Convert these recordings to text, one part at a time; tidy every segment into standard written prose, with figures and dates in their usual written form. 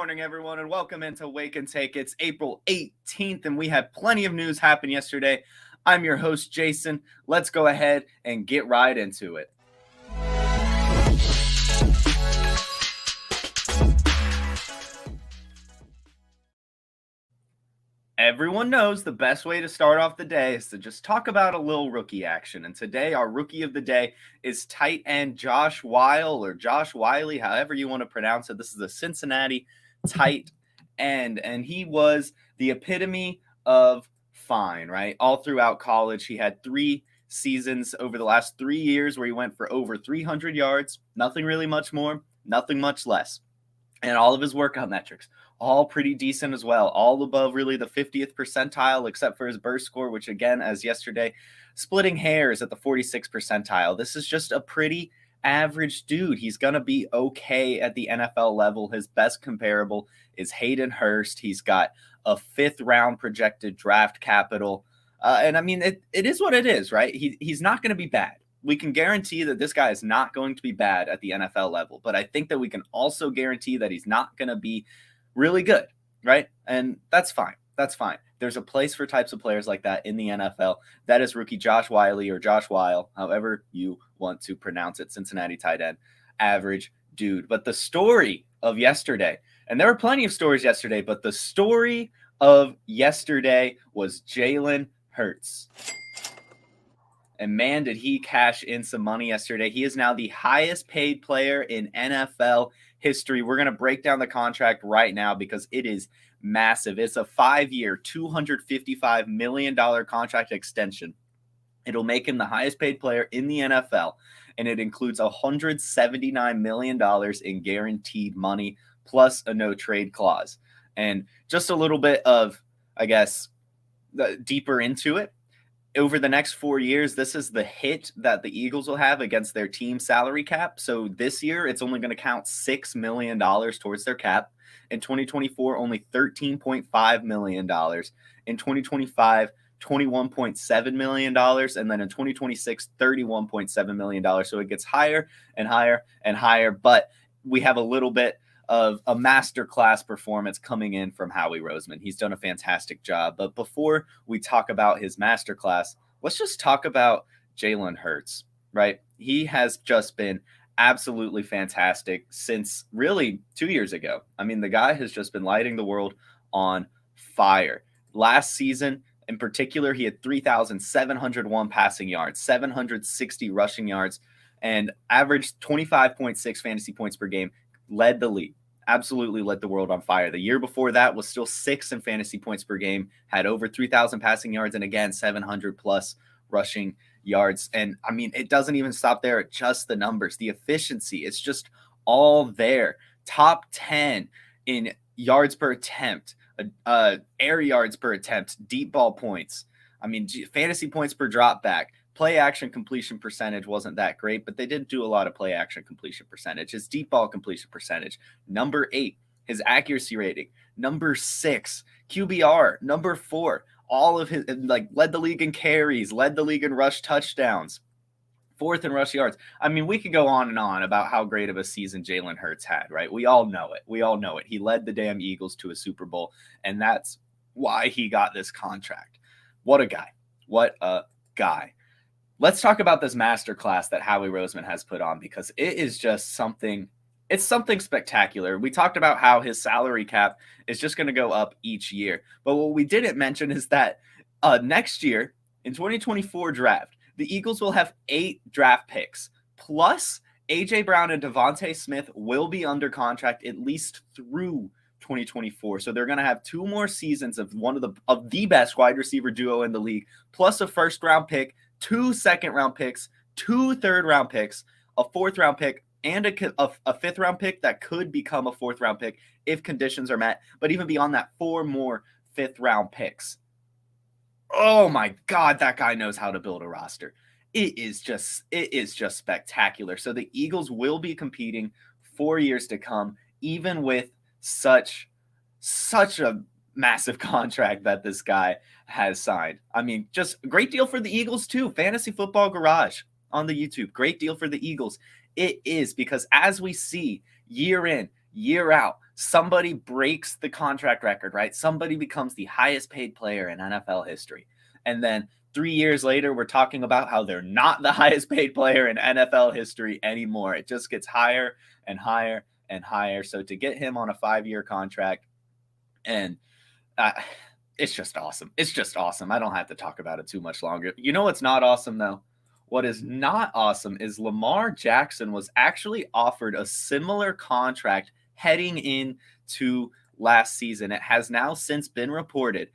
morning, everyone, and welcome into Wake and Take. It's April 18th, and we had plenty of news happen yesterday. I'm your host, Jason. Let's go ahead and get right into it. Everyone knows the best way to start off the day is to just talk about a little rookie action. And today, our rookie of the day is tight end Josh Wile or Josh Wiley, however you want to pronounce it. This is a Cincinnati tight end, and he was the epitome of fine, right? All throughout college, he had 3 seasons over the last 3 years where he went for over 300 yards, nothing really much more, nothing much less. And all of his workout metrics, all pretty decent as well, all above really the 50th percentile, except for his burst score, which again, as yesterday, splitting hairs at the 46th percentile. This is just a pretty average dude. He's going to be okay at the NFL level. His best comparable is Hayden Hurst. He's got a 5th round projected draft capital. And I mean, it is what it is, right? He's not going to be bad. We can guarantee that this guy is not going to be bad at the NFL level, but I think that we can also guarantee that he's not going to be really good, right? And that's fine. That's fine. There's a place for types of players like that in the NFL. That is rookie Josh Wiley or Josh Wile, however you want to pronounce it, Cincinnati tight end, average dude. But the story of yesterday, and there were plenty of stories yesterday, but the story of yesterday was Jalen Hurts. And man, did he cash in some money yesterday. He is now the highest paid player in NFL history. We're going to break down the contract right now because it is massive. It's a 5-year, $255 million contract extension. It'll make him the highest paid player in the NFL, and it includes $179 million in guaranteed money plus a no-trade clause. And just a little bit of, I guess, deeper into it. Over the next 4 years, this is the hit that the Eagles will have against their team salary cap. So this year, it's only going to count $6 million towards their cap. In 2024, only $13.5 million. In 2025, $21.7 million. And then in 2026, $31.7 million. So it gets higher and higher and higher. But we have a little bit of a masterclass performance coming in from Howie Roseman. He's done a fantastic job. But before we talk about his masterclass, let's just talk about Jalen Hurts, right? He has just been absolutely fantastic since really 2 years ago. I mean, the guy has just been lighting the world on fire. Last season, in particular, he had 3,701 passing yards, 760 rushing yards, and averaged 25.6 fantasy points per game. Led the league, absolutely lit the world on fire. The year before that was still 6th in fantasy points per game, had over 3,000 passing yards, and again, 700 plus rushing yards. And I mean, it doesn't even stop there at just the numbers, the efficiency. It's just all there. Top 10 in yards per attempt, air yards per attempt, deep ball points. I mean, fantasy points per drop back. Play action completion percentage wasn't that great, but they didn't do a lot of play action completion percentage. His deep ball completion percentage, number 8. His accuracy rating, number 6. QBR, number 4. All of his, led the league in carries, led the league in rush touchdowns, 4th in rush yards. I mean, we could go on and on about how great of a season Jalen Hurts had, right? We all know it. We all know it. He led the damn Eagles to a Super Bowl, and that's why he got this contract. What a guy. What a guy. Let's talk about this masterclass that Howie Roseman has put on because it is just something. It's something spectacular. We talked about how his salary cap is just going to go up each year. But what we didn't mention is that next year in 2024 draft, the Eagles will have 8 draft picks. Plus, A.J. Brown and Devontae Smith will be under contract at least through 2024. So they're going to have 2 more seasons of one of the best wide receiver duo in the league, plus a 1st round pick, 2 second-round picks, 2 third-round picks, a 4th-round pick, and a 5th-round pick that could become a 4th-round pick if conditions are met. But even beyond that, 4 more 5th-round picks. Oh, my God, that guy knows how to build a roster. It is just spectacular. So the Eagles will be competing for years to come, even with such a massive contract that this guy has signed. I mean, just a great deal for the Eagles too. Fantasy Football Garage on the YouTube. Great deal for the Eagles. It is because as we see year in, year out, somebody breaks the contract record, right? Somebody becomes the highest paid player in NFL history. And then 3 years later, we're talking about how they're not the highest paid player in NFL history anymore. It just gets higher and higher and higher. So to get him on a 5-year contract, and it's just awesome. It's just awesome. I don't have to talk about it too much longer. You know what's not awesome, though? What is not awesome is Lamar Jackson was actually offered a similar contract heading into last season. It has now since been reported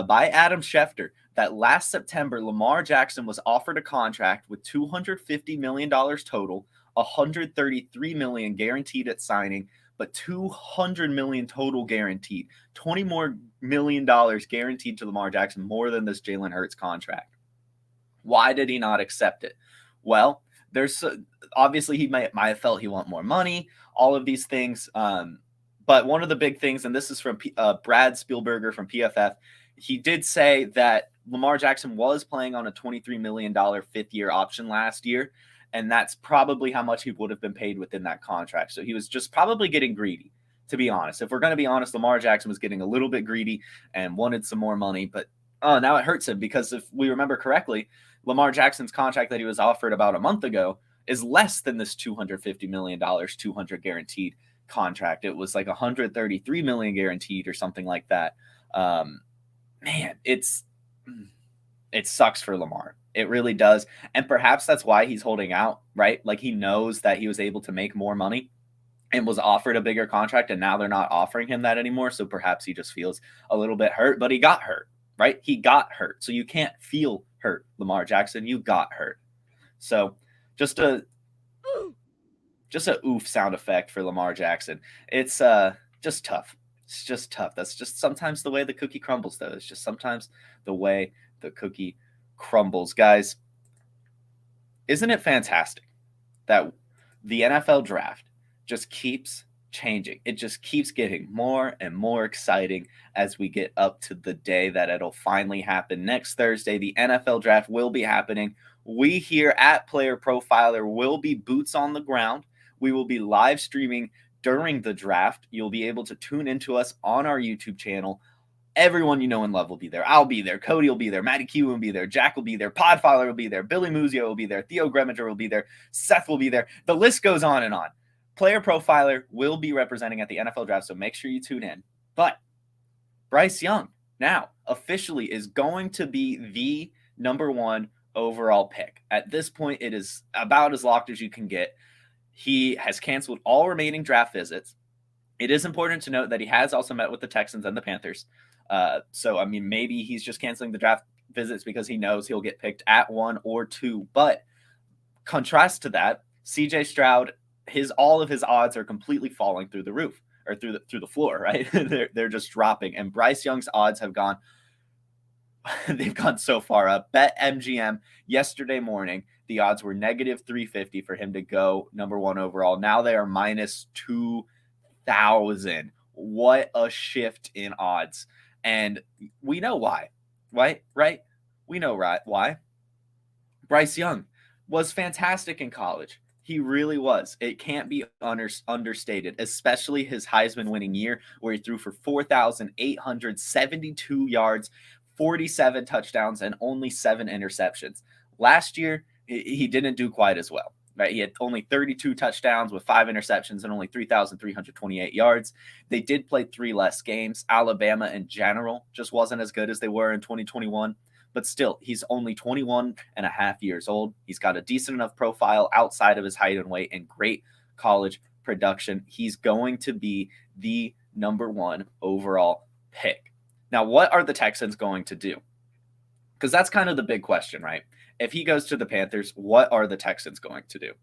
by Adam Schefter that last September, Lamar Jackson was offered a contract with $250 million total, $133 million guaranteed at signing, but $200 million total guaranteed. $20 more million guaranteed to Lamar Jackson, more than this Jalen Hurts contract. Why did he not accept it? Well, there's obviously he might have felt he want more money, all of these things. But one of the big things, and this is from Brad Spielberger from PFF, he did say that Lamar Jackson was playing on a $23 million fifth-year option last year, and that's probably how much he would have been paid within that contract. So he was just probably getting greedy, to be honest. If we're going to be honest, Lamar Jackson was getting a little bit greedy and wanted some more money, but now it hurts him because if we remember correctly, Lamar Jackson's contract that he was offered about a month ago is less than this $250 million, 200 guaranteed contract. It was like $133 million guaranteed or something like that. Man, it sucks for Lamar. It really does. And perhaps that's why he's holding out, right? Like he knows that he was able to make more money and was offered a bigger contract, and now they're not offering him that anymore. So perhaps he just feels a little bit hurt, but he got hurt, right? He got hurt. So you can't feel hurt, Lamar Jackson. You got hurt. So just a oof sound effect for Lamar Jackson. It's just tough. It's just tough. That's just sometimes the way the cookie crumbles, though. It's just sometimes the way the cookie crumbles. Guys, isn't it fantastic that the NFL draft just keeps changing? It just keeps getting more and more exciting as we get up to the day that it'll finally happen. Next Thursday, the NFL draft will be happening. We here at Player Profiler will be boots on the ground. We will be live streaming during the draft. You'll be able to tune into us on our YouTube channel. Everyone you know and love will be there. I'll be there. Cody will be there. Matty Q will be there. Jack will be there. Podfiler will be there. Billy Muzio will be there. Theo Greminger will be there. Seth will be there. The list goes on and on. Player Profiler will be representing at the NFL draft, so make sure you tune in. But Bryce Young now officially is going to be the number 1 overall pick. At this point, it is about as locked as you can get. He has canceled all remaining draft visits. It is important to note that he has also met with the Texans and the Panthers. So, I mean, maybe he's just canceling the draft visits because he knows he'll get picked at 1 or 2. But contrast to that, CJ Stroud, all of his odds are completely falling through the roof or through the floor, right? they're just dropping. And Bryce Young's odds have gone they've gone so far up. BetMGM yesterday morning, the odds were negative 350 for him to go number 1 overall. Now they are minus 2,000. What a shift in odds. And we know why, right? We know why. Bryce Young was fantastic in college. He really was. It can't be understated, especially his Heisman winning year where he threw for 4,872 yards, 47 touchdowns, and only 7 interceptions. Last year, he didn't do quite as well. Right? He had only 32 touchdowns with 5 interceptions and only 3,328 yards. They did play 3 less games. Alabama in general just wasn't as good as they were in 2021. But still, he's only 21 and a half years old. He's got a decent enough profile outside of his height and weight and great college production. He's going to be the number 1 overall pick. Now, what are the Texans going to do? Because that's kind of the big question, right? If he goes to the Panthers, what are the Texans going to do?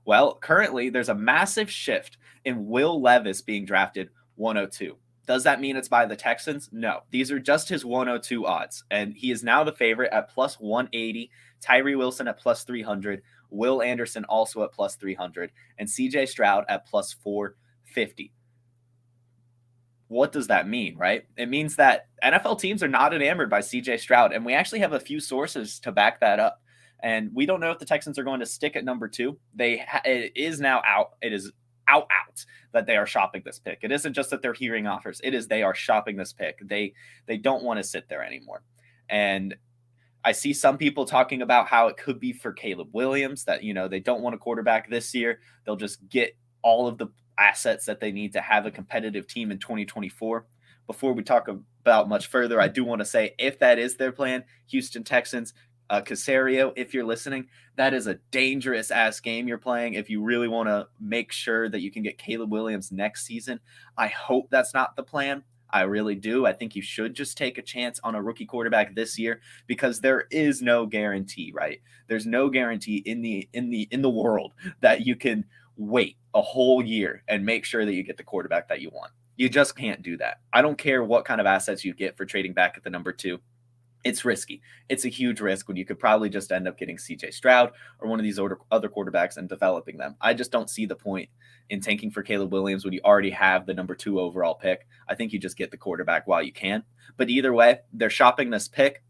Well, currently, there's a massive shift in Will Levis being drafted 102. Does that mean it's by the Texans? No. These are just his 102 odds, and he is now the favorite at plus 180, Tyree Wilson at plus 300, Will Anderson also at plus 300, and CJ Stroud at plus 450. What does that mean, right? It means that NFL teams are not enamored by CJ Stroud, and we actually have a few sources to back that up. And we don't know if the Texans are going to stick at number 2. It is now out. It is out that they are shopping this pick. It isn't just that they're hearing offers. It is they are shopping this pick. They don't want to sit there anymore. And I see some people talking about how it could be for Caleb Williams, that, they don't want a quarterback this year. They'll just get all of the assets that they need to have a competitive team in 2024. Before we talk about much further, I do want to say, if that is their plan, Houston Texans, Casario, if you're listening, that is a dangerous ass game you're playing. If you really want to make sure that you can get Caleb Williams next season, I hope that's not the plan. I really do. I think you should just take a chance on a rookie quarterback this year, because there is no guarantee, right? There's no guarantee in the world that you can wait a whole year and make sure that you get the quarterback that you want. You just can't do that. I don't care what kind of assets you get for trading back at the number 2. It's risky. It's a huge risk when you could probably just end up getting CJ Stroud or one of these other quarterbacks and developing them. I just don't see the point in tanking for Caleb Williams when you already have the number 2 overall pick. I think you just get the quarterback while you can. But either way, they're shopping this pick.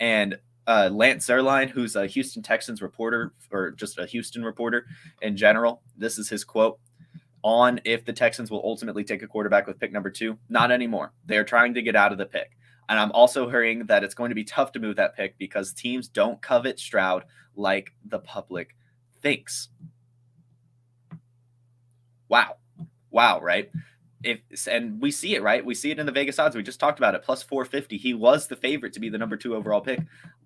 And Lance Zierlein, who's a Houston Texans reporter, or just a Houston reporter in general, this is his quote on if the Texans will ultimately take a quarterback with pick number 2. Not anymore. They are trying to get out of the pick. And I'm also hearing that it's going to be tough to move that pick because teams don't covet Stroud like the public thinks. Wow, right? And we see it, right? We see it in the Vegas odds. We just talked about it, plus 450. He was the favorite to be the number 2 overall pick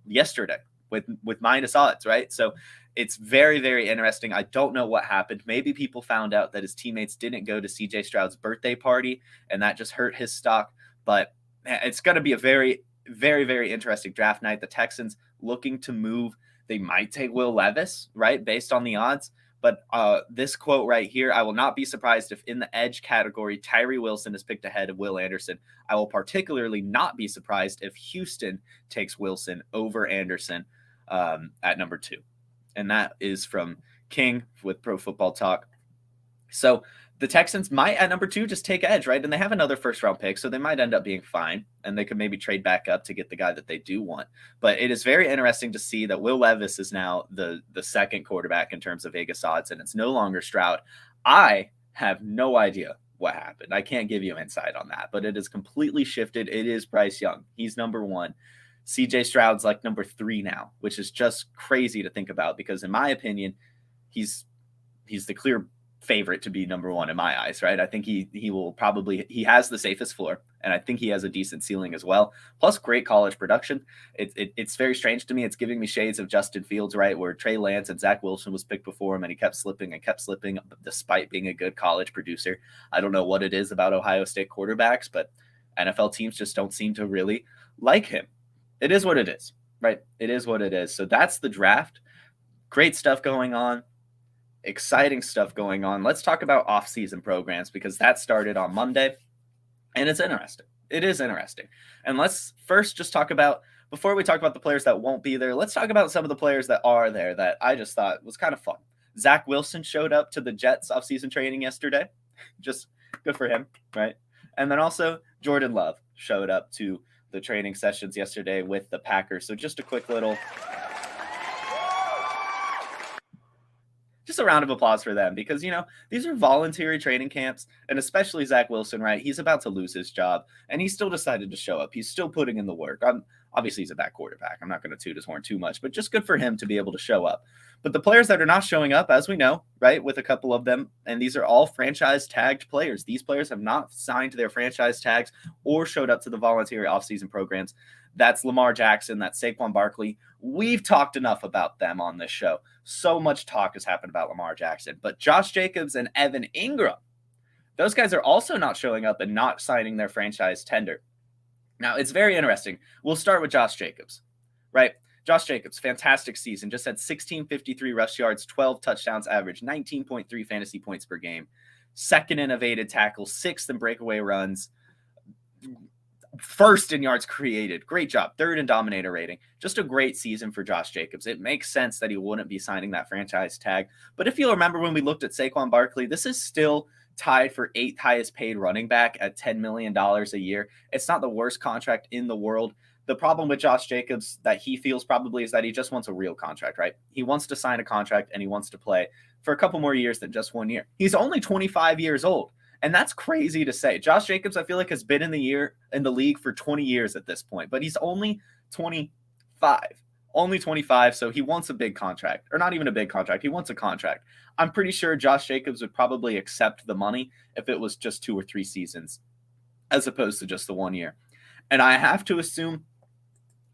yesterday with minus odds, right? So it's very, very interesting. I don't know what happened. Maybe people found out that his teammates didn't go to CJ Stroud's birthday party, and that just hurt his stock. But it's going to be a very, very, very interesting draft night. The Texans looking to move. They might take Will Levis, right, based on the odds. But this quote right here, I will not be surprised if in the edge category, Tyree Wilson is picked ahead of Will Anderson. I will particularly not be surprised if Houston takes Wilson over Anderson at number 2. And that is from King with Pro Football Talk. So the Texans might at number 2 just take edge, right? And they have another first-round pick, so they might end up being fine, and they could maybe trade back up to get the guy that they do want. But it is very interesting to see that Will Levis is now the second quarterback in terms of Vegas odds, and it's no longer Stroud. I have no idea what happened. I can't give you insight on that, but it is completely shifted. It is Bryce Young. He's number 1. CJ Stroud's like number 3 now, which is just crazy to think about because, in my opinion, he's the clear favorite to be number 1 in my eyes, right? I think he has the safest floor, and I think he has a decent ceiling as well. Plus, great college production. It's very strange to me. It's giving me shades of Justin Fields, right? Where Trey Lance and Zach Wilson was picked before him, and he kept slipping despite being a good college producer. I don't know what it is about Ohio State quarterbacks, but NFL teams just don't seem to really like him. It is what it is, right? It is what it is. So that's the draft. Great stuff going on. Exciting stuff going on. Let's talk about off-season programs because that started on Monday, and it's interesting. It is interesting. And let's first just talk about, before we talk about the players that won't be there, let's talk about some of the players that are there that I just thought was kind of fun. Zach Wilson showed up to the Jets off-season training yesterday. Just good for him, right? And then also Jordan Love showed up to the training sessions yesterday with the Packers. So just a quick little... just a round of applause for them because, these are voluntary training camps, and especially Zach Wilson, right? He's about to lose his job, and he still decided to show up. He's still putting in the work. Obviously, he's a bad quarterback. I'm not going to toot his horn too much, but just good for him to be able to show up. But the players that are not showing up, as we know, right, with a couple of them, and these are all franchise-tagged players. These players have not signed their franchise tags or showed up to the voluntary offseason programs. That's Lamar Jackson. That's Saquon Barkley. We've talked enough about them on this show. So much talk has happened about Lamar Jackson. But Josh Jacobs and Evan Engram, those guys are also not showing up and not signing their franchise tender. Now, it's very interesting. We'll start with Josh Jacobs, right? Josh Jacobs, fantastic season. Just had 1,653 rush yards, 12 touchdowns average, 19.3 fantasy points per game. Second in evaded tackles, 6th in breakaway runs. First in yards created. Great job. 3rd in dominator rating. Just a great season for Josh Jacobs. It makes sense that he wouldn't be signing that franchise tag. But if you'll remember when we looked at Saquon Barkley, this is still tied for 8th highest paid running back at $10 million a year. It's not the worst contract in the world. The problem with Josh Jacobs that he feels probably is that he just wants a real contract, right? He wants to sign a contract and he wants to play for a couple more years than just 1 year. He's only 25 years old. And that's crazy to say. Josh Jacobs, I feel like, has been in the league for 20 years at this point, but he's only 25. Only 25, so he wants a big contract. Or not even a big contract. He wants a contract. I'm pretty sure Josh Jacobs would probably accept the money if it was just 2 or 3 seasons as opposed to just the 1 year. And I have to assume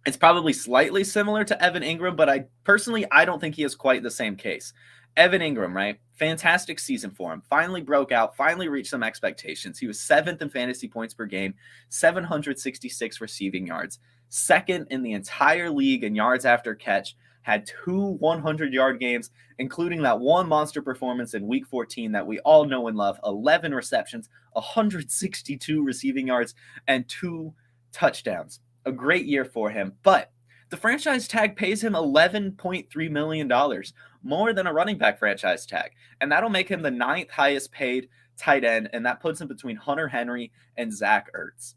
it's probably slightly similar to Evan Engram, but I don't think he has quite the same case. Evan Engram, right? Fantastic season for him. Finally broke out, finally reached some expectations. He was 7th in fantasy points per game, 766 receiving yards, 2nd in the entire league in yards after catch, had 2 100-yard games, including that one monster performance in Week 14 that we all know and love, 11 receptions, 162 receiving yards, and 2 touchdowns. A great year for him, but the franchise tag pays him $11.3 million, more than a running back franchise tag. And that'll make him the 9th highest paid tight end, and that puts him between Hunter Henry and Zach Ertz.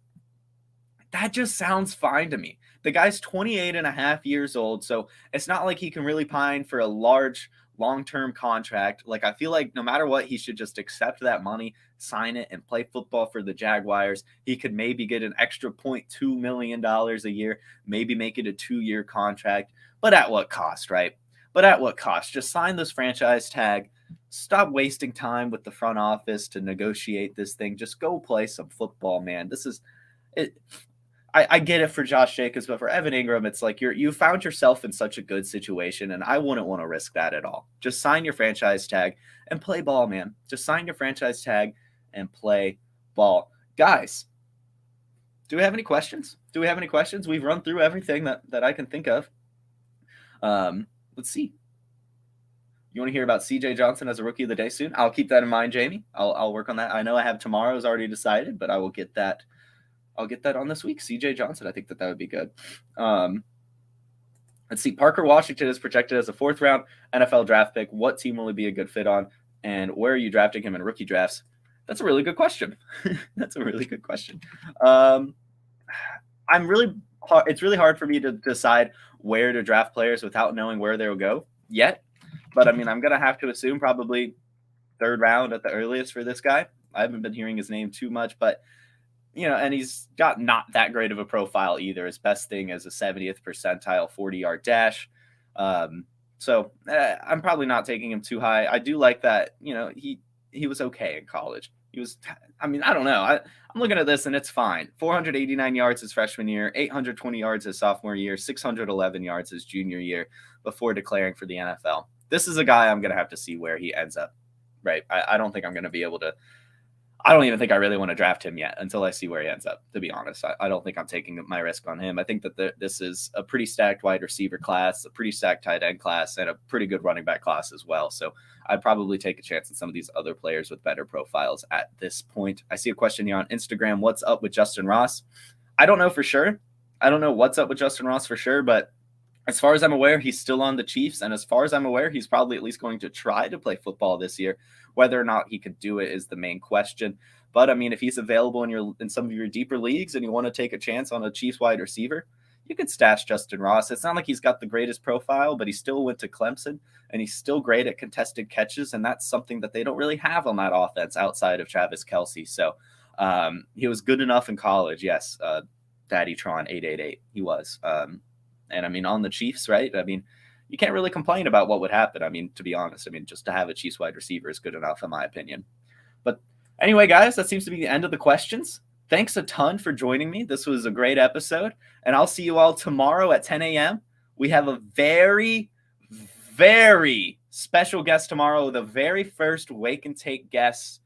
That just sounds fine to me. The guy's 28 and a half years old, so it's not like he can really pine for a large, long-term contract. Like, I feel like no matter what, he should just accept that money, sign it, and play football for the Jaguars. He could maybe get an extra $0.2 million a year, maybe make it a 2-year contract. But at what cost, right? But at what cost? Just sign this franchise tag. Stop wasting time with the front office to negotiate this thing. Just go play some football, man. This is it. I get it for Josh Jacobs, but for Evan Engram, it's like you found yourself in such a good situation, and I wouldn't want to risk that at all. Just sign your franchise tag and play ball, man. Just sign your franchise tag and play ball. Guys, do we have any questions? We've run through everything that I can think of. Let's see. You want to hear about CJ Johnson as a rookie of the day soon? I'll keep that in mind, Jamie. I'll work on that. I know I have tomorrow's already decided, but I will get that. I'll get that on this week. CJ Johnson, I think that would be good. Let's see. Parker Washington is projected as a 4th round NFL draft pick. What team will he be a good fit on? And where are you drafting him in rookie drafts? That's a really good question. It's really hard for me to decide where to draft players without knowing where they'll go yet. But I mean, I'm going to have to assume probably 3rd round at the earliest for this guy. I haven't been hearing his name too much, but and he's got not that great of a profile either. His best thing is a 70th percentile 40-yard dash. So I'm probably not taking him too high. I do like that, he was okay in college. I don't know. I'm looking at this and it's fine. 489 yards his freshman year, 820 yards his sophomore year, 611 yards his junior year before declaring for the NFL. This is a guy I'm going to have to see where he ends up, right? I don't think I'm going to be able to. I don't even think I really want to draft him yet until I see where he ends up, to be honest. I don't think I'm taking my risk on him. I think that this is a pretty stacked wide receiver class, a pretty stacked tight end class, and a pretty good running back class as well. So I'd probably take a chance on some of these other players with better profiles at this point. I see a question here on Instagram. What's up with Justin Ross? I don't know for sure. I don't know what's up with Justin Ross for sure, but as far as I'm aware, he's still on the Chiefs. And as far as I'm aware, he's probably at least going to try to play football this year. Whether or not he could do it is the main question. But I mean, if he's available in some of your deeper leagues and you want to take a chance on a Chiefs wide receiver, you could stash Justin Ross. It's not like he's got the greatest profile, but he still went to Clemson and he's still great at contested catches. And that's something that they don't really have on that offense outside of Travis Kelce. So he was good enough in college. Yes. Daddy Tron 888. He was. And I mean, on the Chiefs, right? I mean, you can't really complain about what would happen. I mean, to be honest, just to have a Chiefs wide receiver is good enough in my opinion. But anyway, guys, that seems to be the end of the questions. Thanks a ton for joining me. This was a great episode, and I'll see you all tomorrow at 10 a.m. We have a very, very special guest tomorrow, the very first Wake and Take guest,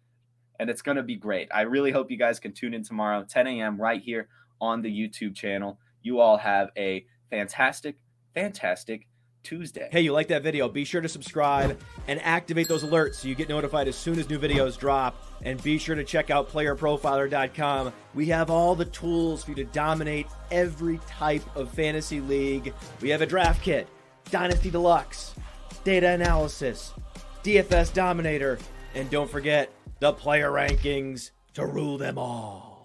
and it's going to be great. I really hope you guys can tune in tomorrow, 10 a.m. right here on the YouTube channel. You all have a fantastic Tuesday. Hey, you like that video? Be sure to subscribe and activate those alerts so you get notified as soon as new videos drop. And be sure to check out playerprofiler.com. We have all the tools for you to dominate every type of fantasy league. We have a draft kit, Dynasty Deluxe, data analysis, DFS Dominator, and don't forget the player rankings to rule them all.